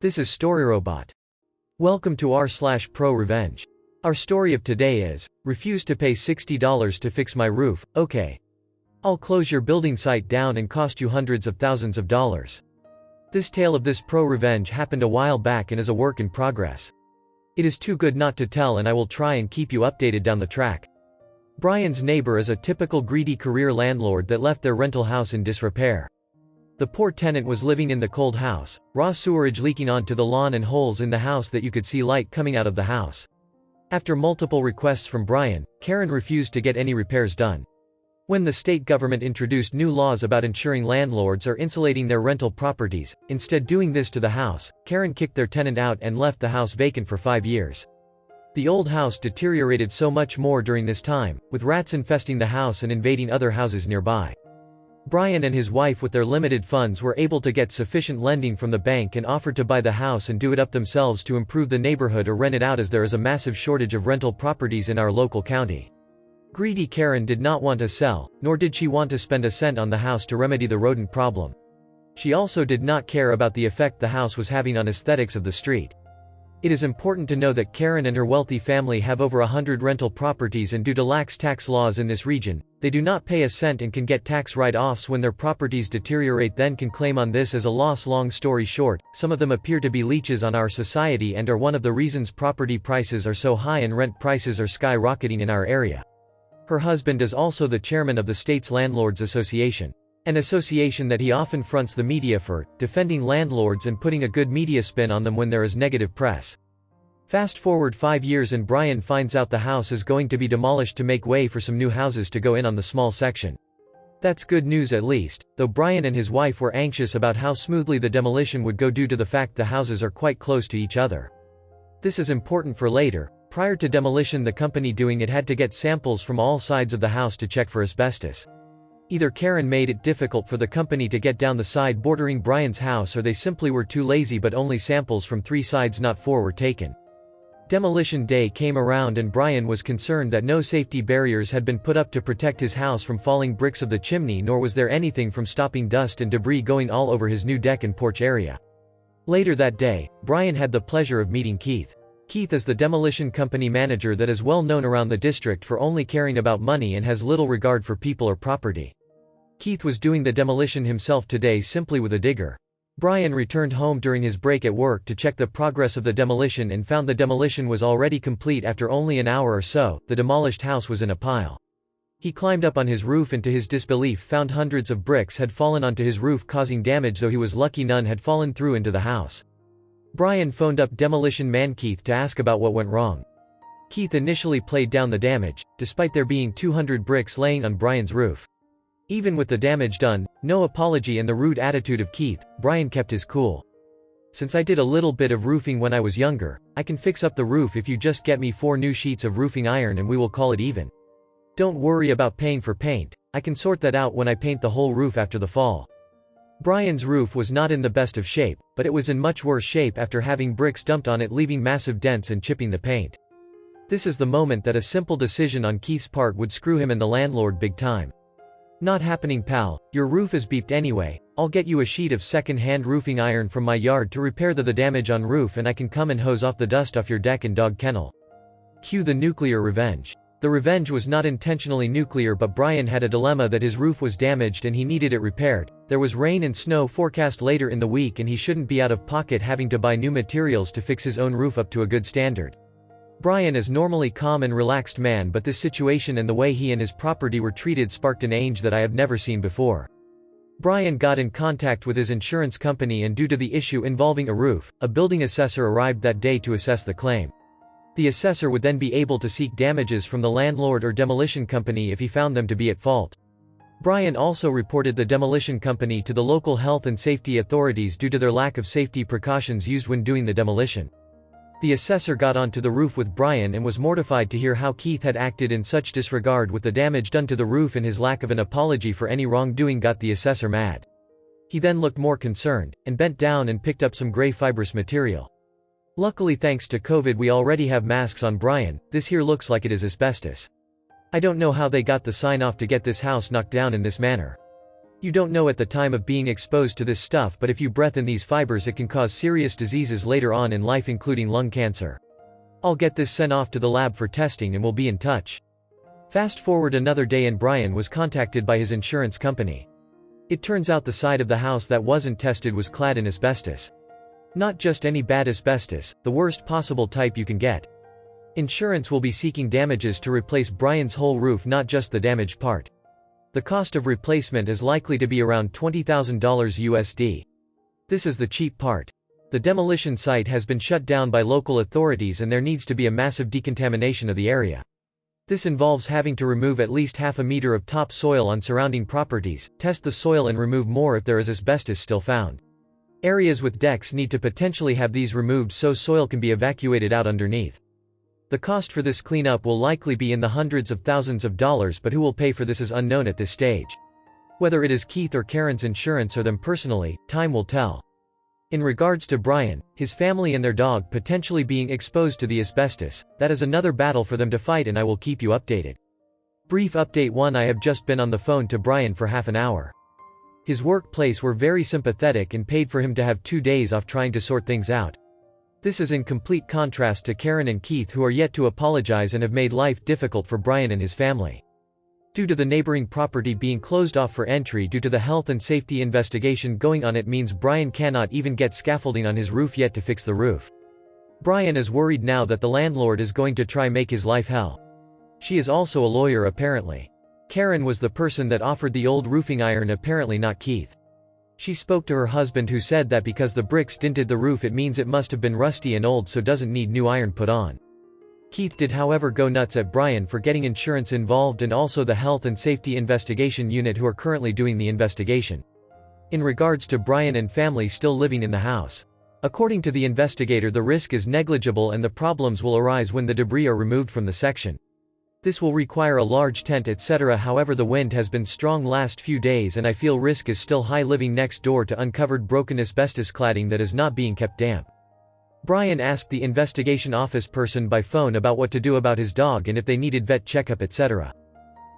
This is Storyrobot. Welcome to r/Prorevenge. Our story of today is, refuse to pay $60 to fix my roof, okay. I'll close your building site down and cost you hundreds of thousands of dollars. This tale of this Prorevenge happened a while back and is a work in progress. It is too good not to tell, and I will try and keep you updated down the track. Brian's neighbor is a typical greedy career landlord that left their rental house in disrepair. The poor tenant was living in the cold house, raw sewerage leaking onto the lawn and holes in the house that you could see light coming out of the house. After multiple requests from Brian, Karen refused to get any repairs done. When the state government introduced new laws about ensuring landlords are insulating their rental properties, instead doing this to the house, Karen kicked their tenant out and left the house vacant for 5 years. The old house deteriorated so much more during this time, with rats infesting the house and invading other houses nearby. Brian and his wife, with their limited funds, were able to get sufficient lending from the bank and offered to buy the house and do it up themselves to improve the neighborhood or rent it out, as there is a massive shortage of rental properties in our local county. Greedy Karen did not want to sell, nor did she want to spend a cent on the house to remedy the rodent problem. She also did not care about the effect the house was having on aesthetics of the street. It is important to know that Karen and her wealthy family have over 100 rental properties, and due to lax tax laws in this region, they do not pay a cent and can get tax write-offs when their properties deteriorate, then can claim on this as a loss. Long story short, some of them appear to be leeches on our society and are one of the reasons property prices are so high and rent prices are skyrocketing in our area. Her husband is also the chairman of the state's Landlords Association, an association that he often fronts the media for, defending landlords and putting a good media spin on them when there is negative press. Fast forward 5 years and Brian finds out the house is going to be demolished to make way for some new houses to go in on the small section. That's good news at least, though Brian and his wife were anxious about how smoothly the demolition would go due to the fact the houses are quite close to each other. This is important for later. Prior to demolition, the company doing it had to get samples from all sides of the house to check for asbestos. Either Karen made it difficult for the company to get down the side bordering Brian's house, or they simply were too lazy, but only samples from 3 sides, not 4, were taken. Demolition day came around and Brian was concerned that no safety barriers had been put up to protect his house from falling bricks of the chimney, nor was there anything from stopping dust and debris going all over his new deck and porch area. Later that day, Brian had the pleasure of meeting Keith. Keith is the demolition company manager that is well known around the district for only caring about money and has little regard for people or property. Keith was doing the demolition himself today, simply with a digger. Brian returned home during his break at work to check the progress of the demolition and found the demolition was already complete after only an hour or so. The demolished house was in a pile. He climbed up on his roof and to his disbelief found hundreds of bricks had fallen onto his roof, causing damage, though he was lucky none had fallen through into the house. Brian phoned up demolition man Keith to ask about what went wrong. Keith initially played down the damage, despite there being 200 bricks laying on Brian's roof. Even with the damage done, no apology, and the rude attitude of Keith, Brian kept his cool. "Since I did a little bit of roofing when I was younger, I can fix up the roof if you just get me 4 new sheets of roofing iron and we will call it even. Don't worry about paying for paint, I can sort that out when I paint the whole roof after the fall." Brian's roof was not in the best of shape, but it was in much worse shape after having bricks dumped on it, leaving massive dents and chipping the paint. This is the moment that a simple decision on Keith's part would screw him and the landlord big time. "Not happening, pal, your roof is beeped anyway. I'll get you a sheet of second-hand roofing iron from my yard to repair the damage on roof, and I can come and hose off the dust off your deck and dog kennel." Cue the nuclear revenge. The revenge was not intentionally nuclear, but Brian had a dilemma that his roof was damaged and he needed it repaired. There was rain and snow forecast later in the week and he shouldn't be out of pocket having to buy new materials to fix his own roof up to a good standard. Brian is normally calm and relaxed man, but this situation and the way he and his property were treated sparked an anger that I have never seen before. Brian got in contact with his insurance company, and due to the issue involving a roof, a building assessor arrived that day to assess the claim. The assessor would then be able to seek damages from the landlord or demolition company if he found them to be at fault. Brian also reported the demolition company to the local health and safety authorities due to their lack of safety precautions used when doing the demolition. The assessor got onto the roof with Brian and was mortified to hear how Keith had acted in such disregard with the damage done to the roof, and his lack of an apology for any wrongdoing got the assessor mad. He then looked more concerned, and bent down and picked up some gray fibrous material. Luckily, thanks to COVID, we already have masks on Brian. "This here looks like it is asbestos. I don't know how they got the sign off to get this house knocked down in this manner. You don't know at the time of being exposed to this stuff, but if you breathe in these fibers it can cause serious diseases later on in life, including lung cancer. I'll get this sent off to the lab for testing and we'll be in touch. Fast forward another day and Brian was contacted by his insurance company. It turns out the side of the house that wasn't tested was clad in asbestos. Not just any bad asbestos, the worst possible type you can get. Insurance will be seeking damages to replace Brian's whole roof, not just the damaged part. The cost of replacement is likely to be around $20,000 USD. This is the cheap part. The demolition site has been shut down by local authorities and there needs to be a massive decontamination of the area. This involves having to remove at least half a meter of topsoil on surrounding properties, test the soil and remove more if there is asbestos still found. Areas with decks need to potentially have these removed so soil can be evacuated out underneath. The cost for this cleanup will likely be in the hundreds of thousands of dollars, but who will pay for this is unknown at this stage. Whether it is Keith or Karen's insurance or them personally, time will tell. In regards to Brian, his family and their dog potentially being exposed to the asbestos, that is another battle for them to fight and I will keep you updated. Brief update 1: I have just been on the phone to Brian for half an hour. His workplace were very sympathetic and paid for him to have 2 days off trying to sort things out. This is in complete contrast to Karen and Keith, who are yet to apologize and have made life difficult for Brian and his family. Due to the neighboring property being closed off for entry due to the health and safety investigation going on, it means Brian cannot even get scaffolding on his roof yet to fix the roof. Brian is worried now that the landlord is going to try make his life hell. She is also a lawyer apparently. Karen was the person that offered the old roofing iron, apparently not Keith. She spoke to her husband, who said that because the bricks dinted the roof it means it must have been rusty and old, so doesn't need new iron put on. Keith did however go nuts at Brian for getting insurance involved and also the health and safety investigation unit who are currently doing the investigation. In regards to Brian and family still living in the house. According to the investigator, the risk is negligible and the problems will arise when the debris are removed from the section. This will require a large tent etc. However, the wind has been strong last few days and I feel risk is still high living next door to uncovered broken asbestos cladding that is not being kept damp. Brian asked the investigation office person by phone about what to do about his dog and if they needed vet checkup etc.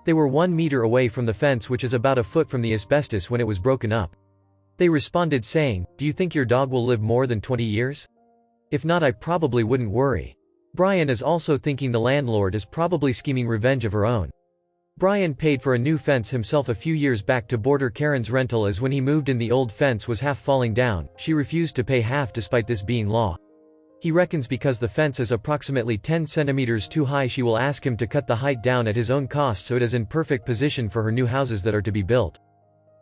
They were 1 meter away from the fence, which is about a foot from the asbestos, when it was broken up. They responded saying, "Do you think your dog will live more than 20 years? If not, I probably wouldn't worry." Brian is also thinking the landlord is probably scheming revenge of her own. Brian paid for a new fence himself a few years back to border Karen's rental, as when he moved in the old fence was half falling down. She refused to pay half despite this being law. He reckons because the fence is approximately 10 centimeters too high she will ask him to cut the height down at his own cost so it is in perfect position for her new houses that are to be built.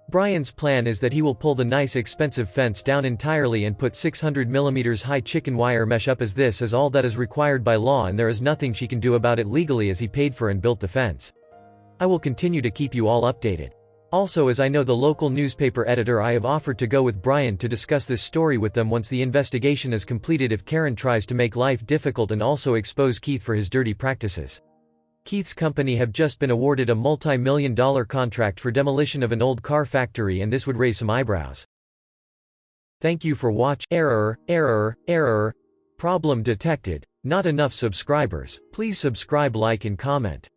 Brian's plan is that he will pull the nice expensive fence down entirely and put 600 mm high chicken wire mesh up, as this is all that is required by law and there is nothing she can do about it legally, as he paid for and built the fence. I will continue to keep you all updated. Also, as I know the local newspaper editor, I have offered to go with Brian to discuss this story with them once the investigation is completed if Karen tries to make life difficult and also expose Keith for his dirty practices. Keith's company have just been awarded a multi-million-dollar contract for demolition of an old car factory, and this would raise some eyebrows. Thank you for watching. Error. Problem detected. Not enough subscribers. Please subscribe, like and comment.